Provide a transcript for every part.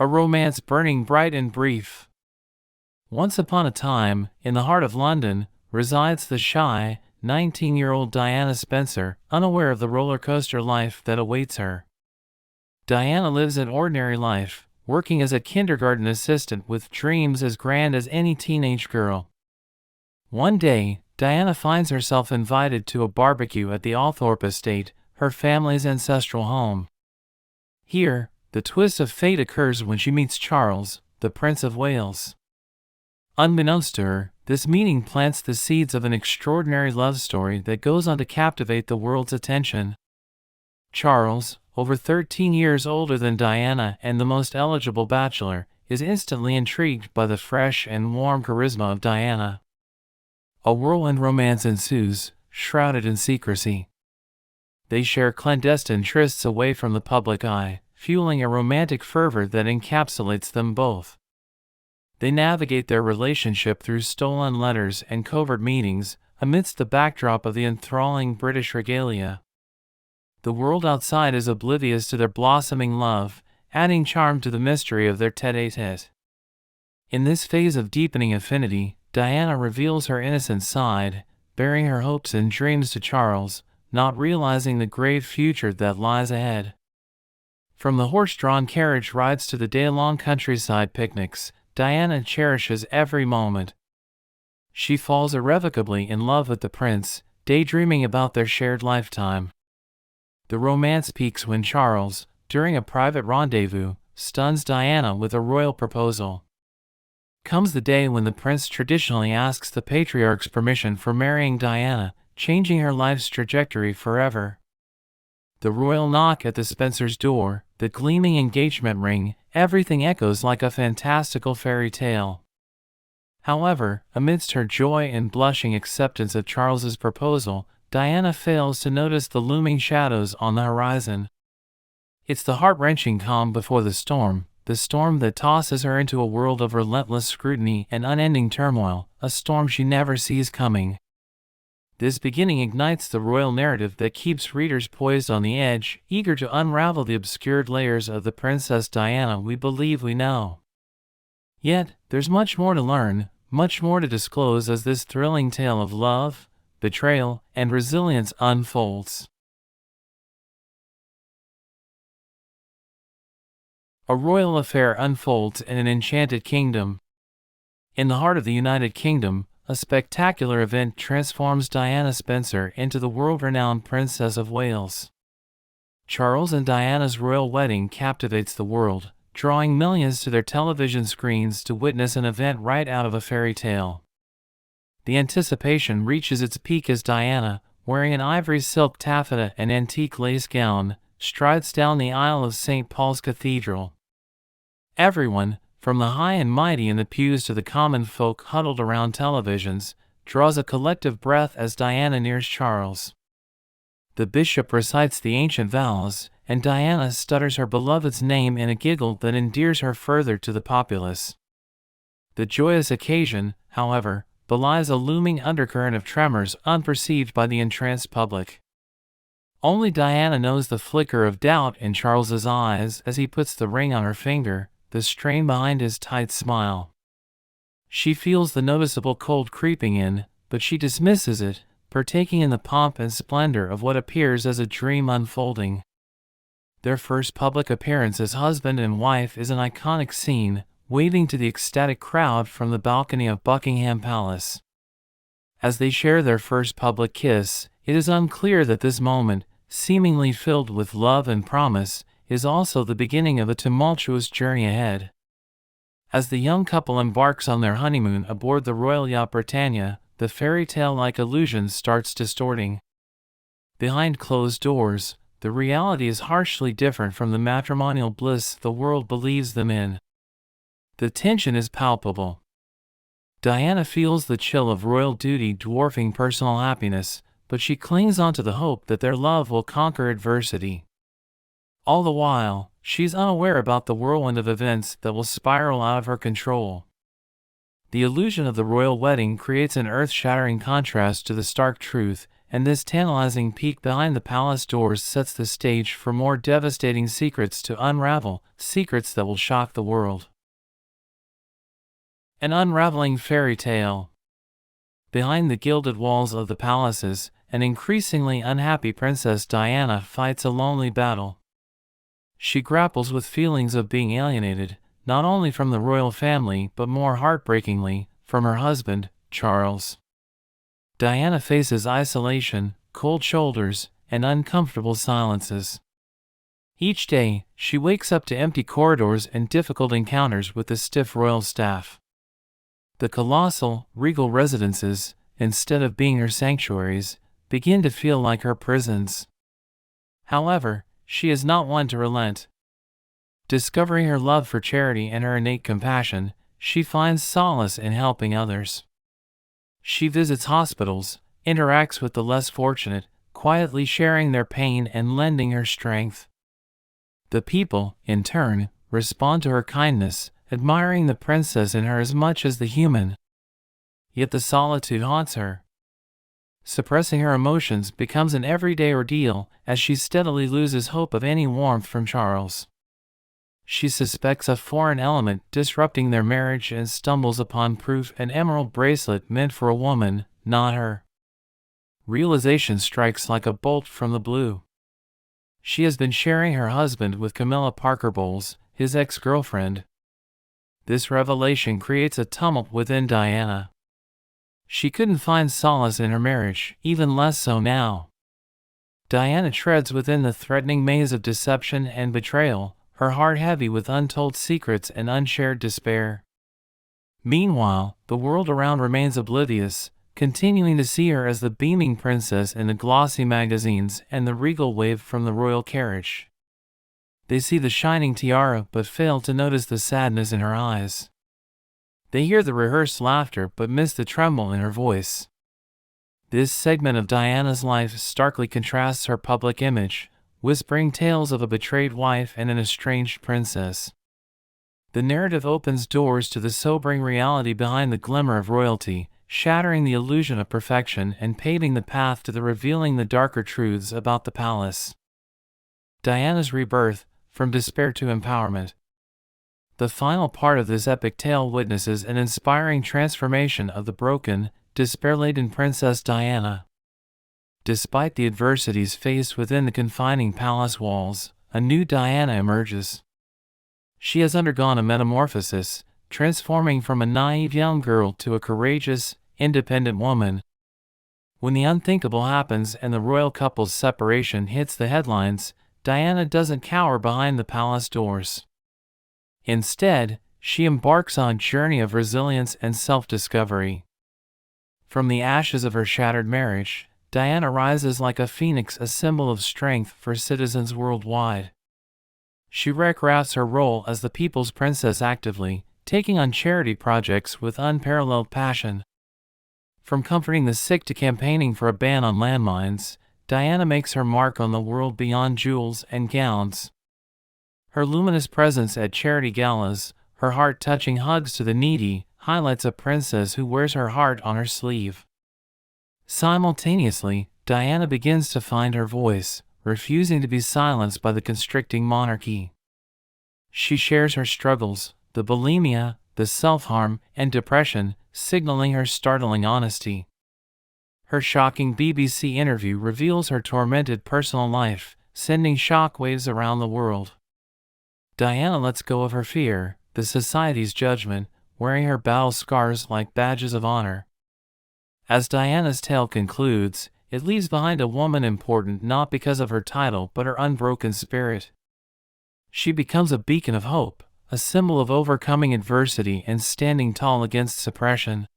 A romance burning bright and brief. Once upon a time, in the heart of London, resides the shy, 19-year-old Diana Spencer, unaware of the roller coaster life that awaits her. Diana lives an ordinary life, working as a kindergarten assistant with dreams as grand as any teenage girl. One day, Diana finds herself invited to a barbecue at the Althorpe estate, her family's ancestral home. Here, the twist of fate occurs when she meets Charles, the Prince of Wales. Unbeknownst to her, this meeting plants the seeds of an extraordinary love story that goes on to captivate the world's attention. Charles, over 13 years older than Diana and the most eligible bachelor, is instantly intrigued by the fresh and warm charisma of Diana. A whirlwind romance ensues, shrouded in secrecy. They share clandestine trysts away from the public eye, fueling a romantic fervor that encapsulates them both. They navigate their relationship through stolen letters and covert meetings, amidst the backdrop of the enthralling British regalia. The world outside is oblivious to their blossoming love, adding charm to the mystery of their tête-à-tête. In this phase of deepening affinity, Diana reveals her innocent side, bearing her hopes and dreams to Charles, not realizing the grave future that lies ahead. From the horse-drawn carriage rides to the day-long countryside picnics, Diana cherishes every moment. She falls irrevocably in love with the prince, daydreaming about their shared lifetime. The romance peaks when Charles, during a private rendezvous, stuns Diana with a royal proposal. Comes the day when the prince traditionally asks the patriarch's permission for marrying Diana, changing her life's trajectory forever. The royal knock at the Spencers' door, the gleaming engagement ring, everything echoes like a fantastical fairy tale. However, amidst her joy and blushing acceptance of Charles's proposal, Diana fails to notice the looming shadows on the horizon. It's the heart-wrenching calm before the storm that tosses her into a world of relentless scrutiny and unending turmoil, a storm she never sees coming. This beginning ignites the royal narrative that keeps readers poised on the edge, eager to unravel the obscured layers of the Princess Diana we believe we know. Yet, there's much more to learn, much more to disclose as this thrilling tale of love, betrayal, and resilience unfolds. A royal affair unfolds in an enchanted kingdom. In the heart of the United Kingdom, a spectacular event transforms Diana Spencer into the world-renowned Princess of Wales. Charles and Diana's royal wedding captivates the world, drawing millions to their television screens to witness an event right out of a fairy tale. The anticipation reaches its peak as Diana, wearing an ivory silk taffeta and antique lace gown, strides down the aisle of St. Paul's Cathedral. Everyone, from the high and mighty in the pews to the common folk huddled around televisions, draws a collective breath as Diana nears Charles. The bishop recites the ancient vows, and Diana stutters her beloved's name in a giggle that endears her further to the populace. The joyous occasion, however, belies a looming undercurrent of tremors unperceived by the entranced public. Only Diana knows the flicker of doubt in Charles's eyes as he puts the ring on her finger, the strain behind his tight smile. She feels the noticeable cold creeping in, but she dismisses it, partaking in the pomp and splendor of what appears as a dream unfolding. Their first public appearance as husband and wife is an iconic scene, waving to the ecstatic crowd from the balcony of Buckingham Palace. As they share their first public kiss, it is unclear that this moment, seemingly filled with love and promise, is also the beginning of a tumultuous journey ahead. As the young couple embarks on their honeymoon aboard the royal yacht Britannia, the fairy tale-like illusion starts distorting. Behind closed doors, the reality is harshly different from the matrimonial bliss the world believes them in. The tension is palpable. Diana feels the chill of royal duty dwarfing personal happiness, but she clings onto the hope that their love will conquer adversity. All the while, she's unaware about the whirlwind of events that will spiral out of her control. The illusion of the royal wedding creates an earth-shattering contrast to the stark truth, and this tantalizing peek behind the palace doors sets the stage for more devastating secrets to unravel, secrets that will shock the world. An unraveling fairy tale. Behind the gilded walls of the palaces, an increasingly unhappy Princess Diana fights a lonely battle. She grapples with feelings of being alienated, not only from the royal family but more heartbreakingly, from her husband, Charles. Diana faces isolation, cold shoulders, and uncomfortable silences. Each day, she wakes up to empty corridors and difficult encounters with the stiff royal staff. The colossal, regal residences, instead of being her sanctuaries, begin to feel like her prisons. However, she is not one to relent. Discovering her love for charity and her innate compassion, she finds solace in helping others. She visits hospitals, interacts with the less fortunate, quietly sharing their pain and lending her strength. The people, in turn, respond to her kindness, admiring the princess in her as much as the human. Yet the solitude haunts her. Suppressing her emotions becomes an everyday ordeal as she steadily loses hope of any warmth from Charles. She suspects a foreign element disrupting their marriage and stumbles upon proof: an emerald bracelet meant for a woman, not her. Realization strikes like a bolt from the blue. She has been sharing her husband with Camilla Parker Bowles, his ex-girlfriend. This revelation creates a tumult within Diana. She couldn't find solace in her marriage, even less so now. Diana treads within the threatening maze of deception and betrayal, her heart heavy with untold secrets and unshared despair. Meanwhile, the world around remains oblivious, continuing to see her as the beaming princess in the glossy magazines and the regal wave from the royal carriage. They see the shining tiara but fail to notice the sadness in her eyes. They hear the rehearsed laughter but miss the tremble in her voice. This segment of Diana's life starkly contrasts her public image, whispering tales of a betrayed wife and an estranged princess. The narrative opens doors to the sobering reality behind the glimmer of royalty, shattering the illusion of perfection and paving the path to the revealing the darker truths about the palace. Diana's rebirth, from despair to empowerment. The final part of this epic tale witnesses an inspiring transformation of the broken, despair-laden Princess Diana. Despite the adversities faced within the confining palace walls, a new Diana emerges. She has undergone a metamorphosis, transforming from a naive young girl to a courageous, independent woman. When the unthinkable happens and the royal couple's separation hits the headlines, Diana doesn't cower behind the palace doors. Instead, she embarks on a journey of resilience and self-discovery. From the ashes of her shattered marriage, Diana rises like a phoenix, a symbol of strength for citizens worldwide. She recrafts her role as the people's princess actively, taking on charity projects with unparalleled passion. From comforting the sick to campaigning for a ban on landmines, Diana makes her mark on the world beyond jewels and gowns. Her luminous presence at charity galas, her heart-touching hugs to the needy, highlights a princess who wears her heart on her sleeve. Simultaneously, Diana begins to find her voice, refusing to be silenced by the constricting monarchy. She shares her struggles, the bulimia, the self-harm, and depression, signaling her startling honesty. Her shocking BBC interview reveals her tormented personal life, sending shockwaves around the world. Diana lets go of her fear, the society's judgment, wearing her battle scars like badges of honor. As Diana's tale concludes, it leaves behind a woman important not because of her title but her unbroken spirit. She becomes a beacon of hope, a symbol of overcoming adversity and standing tall against suppression.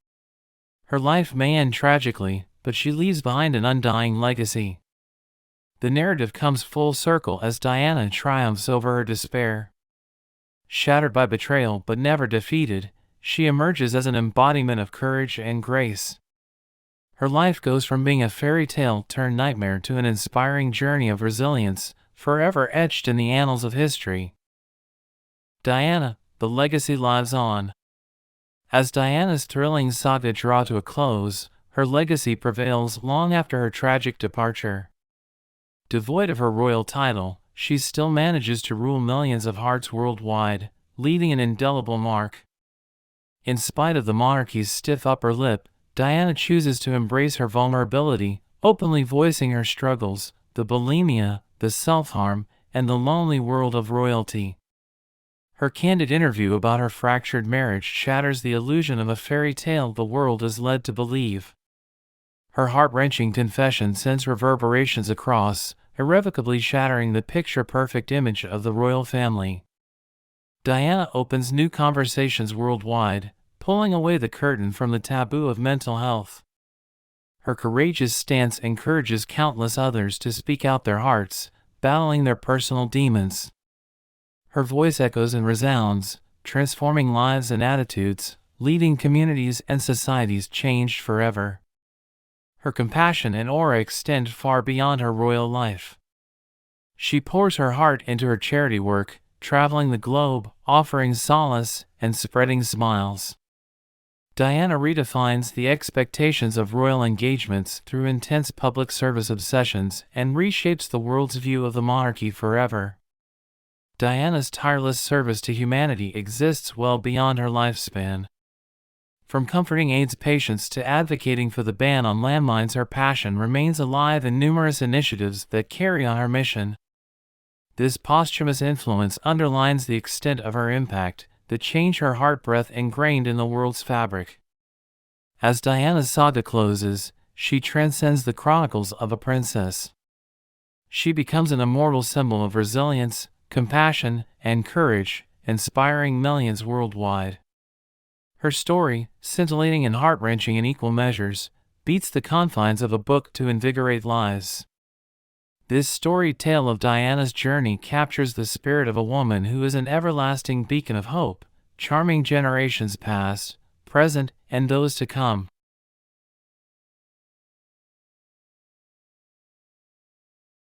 Her life may end tragically, but she leaves behind an undying legacy. The narrative comes full circle as Diana triumphs over her despair. Shattered by betrayal but never defeated, she emerges as an embodiment of courage and grace. Her life goes from being a fairy tale turned nightmare to an inspiring journey of resilience, forever etched in the annals of history. Diana, the legacy lives on. As Diana's thrilling saga draws to a close, Her legacy prevails long after her tragic departure. Devoid of her royal title, she still manages to rule millions of hearts worldwide, leaving an indelible mark. In spite of the monarchy's stiff upper lip, Diana chooses to embrace her vulnerability, openly voicing her struggles, the bulimia, the self-harm, and the lonely world of royalty. Her candid interview about her fractured marriage shatters the illusion of a fairy tale the world is led to believe. Her heart-wrenching confession sends reverberations across, irrevocably shattering the picture-perfect image of the royal family. Diana opens new conversations worldwide, pulling away the curtain from the taboo of mental health. Her courageous stance encourages countless others to speak out their hearts, battling their personal demons. Her voice echoes and resounds, transforming lives and attitudes, leading communities and societies changed forever. Her compassion and aura extend far beyond her royal life. She pours her heart into her charity work, traveling the globe, offering solace and spreading smiles. Diana redefines the expectations of royal engagements through intense public service obsessions and reshapes the world's view of the monarchy forever. Diana's tireless service to humanity exists well beyond her lifespan. From comforting AIDS patients to advocating for the ban on landmines, her passion remains alive in numerous initiatives that carry on her mission. This posthumous influence underlines the extent of her impact, the change her heart breath ingrained in the world's fabric. As Diana's saga closes, she transcends the chronicles of a princess. She becomes an immortal symbol of resilience, compassion, and courage, inspiring millions worldwide. Her story, scintillating and heart-wrenching in equal measures, beats the confines of a book to invigorate lives. This storied tale of Diana's journey captures the spirit of a woman who is an everlasting beacon of hope, charming generations past, present, and those to come.